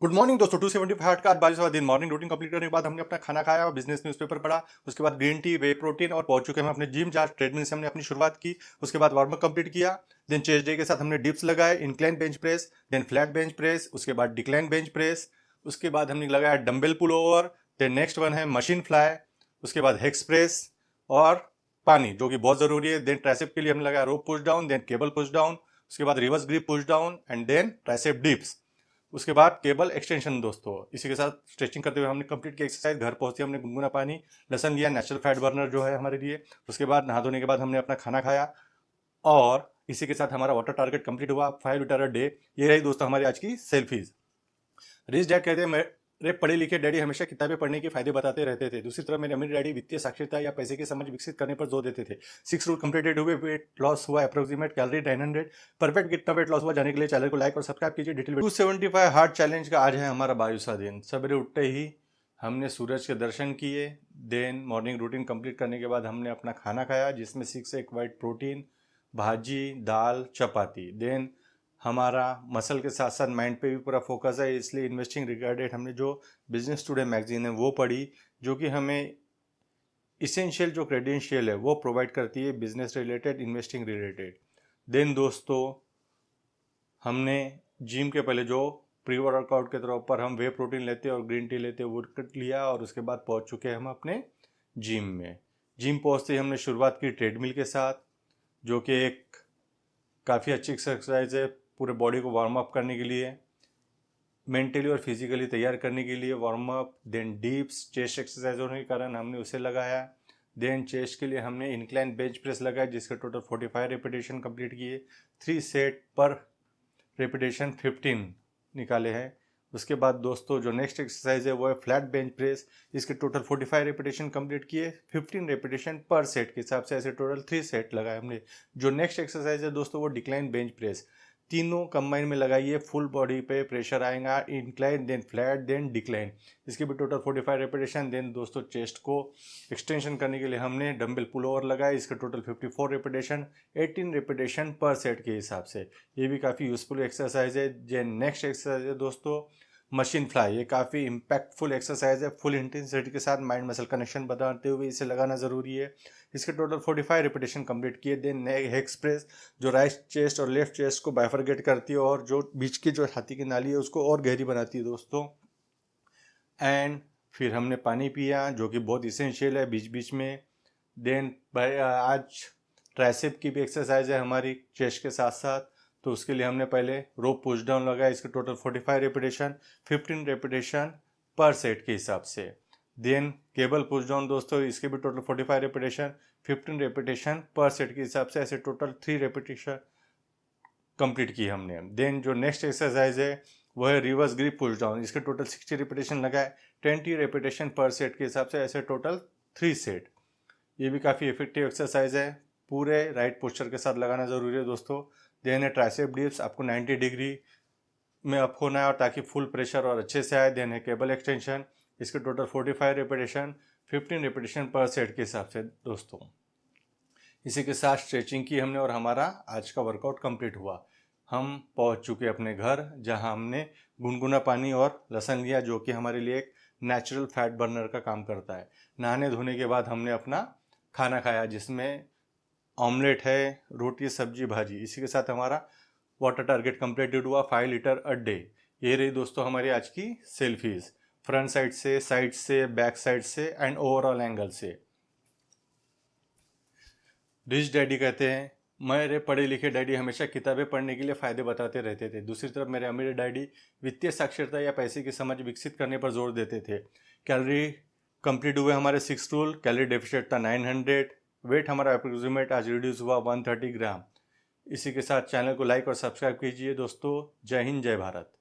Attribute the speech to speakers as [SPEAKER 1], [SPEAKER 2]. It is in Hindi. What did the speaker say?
[SPEAKER 1] गुड मॉर्निंग दोस्तों। 275 का आज 22वां दिन। मॉर्निंग रूटीन कंप्लीट करने के बाद हमने अपना खाना खाया और बिजनेस न्यूज़पेपर पढ़ा। उसके बाद ग्रीन टी, वे प्रोटीन और पहुंच चुके हम अपने जिम, जहाँ ट्रेडमिल से हमने अपनी शुरुआत की। उसके बाद वार्म अप कंप्लीट किया। देन चेस्ट डे के साथ हमने डिप्स लगाए, incline bench press, then flat bench press, उसके बाद डिक्लाइन बेंच प्रेस, उसके बाद हमने लगाया dumbbell pull over. Then next one है मशीन फ्लाई, उसके बाद हेक्स प्रेस और पानी, जो कि बहुत जरूरी है। देन ट्राइसेप के लिए हमने लगाया rope push down, then cable push down, उसके बाद reverse grip push down and then tricep dips, उसके बाद केबल एक्सटेंशन। दोस्तों इसी के साथ स्ट्रेचिंग करते हुए हमने कंप्लीट किया एक्सरसाइज। घर पहुंचते हमने गुनगुना पानी, लहसन लिया, नेचुरल फैट बर्नर जो है हमारे लिए। उसके बाद नहा धोने के बाद हमने अपना खाना खाया और इसी के साथ हमारा वाटर टारगेट कंप्लीट हुआ 5 लीटर अ डे। ये रही दोस्तों हमारी आज की सेल्फीज। रिच डैड कहते हैं मेरे पढ़े लिखे डैडी हमेशा किताबें पढ़ने के फायदे बताते रहते थे। दूसरी तरफ मेरे अमीर डैडी वित्तीय साक्षरता या पैसे की समझ विकसित करने पर जोर देते थे। 6 रूल कंप्लीटेड हुए, वेट लॉस हुआ अप्रोक्सीमेट कैलोरी 900। परफेक्ट कितना वेट लॉस हुआ जाने के लिए चैनल को लाइक और सब्सक्राइब कीजिए। डिटेल 275 हार्ट चैलेंज का आज है हमारा 22वां दिन। सवेरे उठते ही हमने सूरज के दर्शन किए। देन मॉर्निंग रूटीन कंप्लीट करने के बाद हमने अपना खाना खाया, जिसमें 6 एग वाइट प्रोटीन, भाजी, दाल, चपाती। देन हमारा मसल के साथ साथ माइंड पे भी पूरा फोकस है, इसलिए इन्वेस्टिंग रिगार्डेड हमने जो बिजनेस टुडे मैगजीन है वो पढ़ी, जो कि हमें इसेंशियल जो क्रेडेंशियल है वो प्रोवाइड करती है business related, investing related. Then दोस्तों हमने जिम के पहले जो प्री वर्कआउट के तौर पर हम वे प्रोटीन लेते और ग्रीन टी लेते वो लिया, और उसके बाद पहुंच चुके हैं हम अपने जिम में। जिम पहुंचते ही हमने शुरुआत की ट्रेडमिल के साथ, जो कि एक काफ़ी अच्छी एक्सरसाइज है पूरे बॉडी को वार्म अप करने के लिए, मेंटली और फिजिकली तैयार करने के लिए warm up. Then dips chest exercise होने के कारण हमने उसे लगाया। देन चेस्ट के लिए हमने इंक्लाइन बेंच प्रेस लगाया, जिसके टोटल 45 रेपिटेशन कंप्लीट किए। 3 सेट पर रेपिटेशन 15 निकाले हैं। उसके बाद दोस्तों जो नेक्स्ट एक्सरसाइज है वो है फ्लैट बेंच प्रेस। इसके टोटल 45 रेपिटेशन कंप्लीट किए, 15 रेपिटेशन पर सेट के हिसाब से, ऐसे टोटल 3 सेट लगाए हमने। जो नेक्स्ट एक्सरसाइज है दोस्तों वो डिक्लाइन बेंच प्रेस। तीनों कंबाइन में लगाइए, फुल बॉडी पे प्रेशर आएगा, incline then flat then decline. इसके भी टोटल 45 रेपिटेशन। देन दोस्तों चेस्ट को एक्सटेंशन करने के लिए हमने डंबल पुल ओवर लगाए, इसके टोटल 54 रेपिटेशन, 18 रेपिटेशन पर सेट के हिसाब से। ये भी काफ़ी यूजफुल एक्सरसाइज है। जो नेक्स्ट एक्सरसाइज है दोस्तों मशीन फ्लाई। ये काफ़ी इम्पैक्टफुल एक्सरसाइज है, फुल इंटेंसिटी के साथ माइंड मसल कनेक्शन बनाते हुए इसे लगाना ज़रूरी है। इसके टोटल 45 रेपिटेशन कंप्लीट किए। देन हेक्स प्रेस, जो राइट चेस्ट और लेफ्ट चेस्ट को बाइफरगेट करती है और जो बीच की जो छाती की नाली है उसको और गहरी बनाती है दोस्तों। एंड फिर हमने पानी पिया, जो कि बहुत इसेंशियल है बीच बीच में। देन भाई आज ट्राइसेप की भी एक्सरसाइज है हमारी चेस्ट के साथ साथ, तो उसके लिए हमने पहले रोप पुश डाउन लगाया, इसके टोटल 45 रेपिटेशन, 15 रेपिटेशन पर सेट के हिसाब से। देन केबल पुश डाउन दोस्तों, इसके भी टोटल 45 रेपिटेशन, 15 रेपिटेशन पर सेट के हिसाब से, ऐसे टोटल 3 रेपिटेशन कंप्लीट की हमने। देन जो नेक्स्ट एक्सरसाइज है वो है रिवर्स ग्रिप पुश डाउन। इसके टोटल 60 रेपिटेशन लगाए, 20 रेपिटेशन पर सेट के हिसाब से, ऐसे टोटल 3 सेट। ये भी काफ़ी इफेक्टिव एक्सरसाइज है, पूरे राइट पोस्चर के साथ लगाना ज़रूरी है दोस्तों। देन है ट्राइसेप डिप्स, आपको 90 डिग्री में अप होना है और ताकि फुल प्रेशर और अच्छे से आए। देन है केबल एक्सटेंशन, इसके टोटल 45 रेपिटेशन, 15 रेपिटेशन पर सेट के हिसाब से दोस्तों। इसी के साथ स्ट्रेचिंग की हमने और हमारा आज का वर्कआउट कंप्लीट हुआ। हम पहुंच चुके अपने घर, जहां हमने गुनगुना पानी और लहसुन लिया, जो कि हमारे लिए एक नेचुरल फैट बर्नर का काम करता है। नहाने धोने के बाद हमने अपना खाना खाया, जिसमें ऑमलेट है, रोटी, सब्जी, भाजी। इसी के साथ हमारा वाटर टारगेट कंप्लीटेड हुआ 5 लीटर अ डे। ये रही दोस्तों हमारी आज की सेल्फीज, फ्रंट साइड से, बैक साइड से एंड ओवरऑल एंगल से। रिच डैडी कहते हैं मेरे पढ़े लिखे डैडी हमेशा किताबें पढ़ने के लिए फ़ायदे बताते रहते थे। दूसरी तरफ मेरे अमीर डैडी वित्तीय साक्षरता या पैसे की समझ विकसित करने पर जोर देते थे। कैलोरी कंप्लीट हुए हमारे 6 रूल, कैलोरी डेफिसिट था 900, वेट हमारा अप्रोक्सीमेट आज रिड्यूस हुआ 130 ग्राम। इसी के साथ चैनल को लाइक और सब्सक्राइब कीजिए दोस्तों। जय हिंद, जय भारत।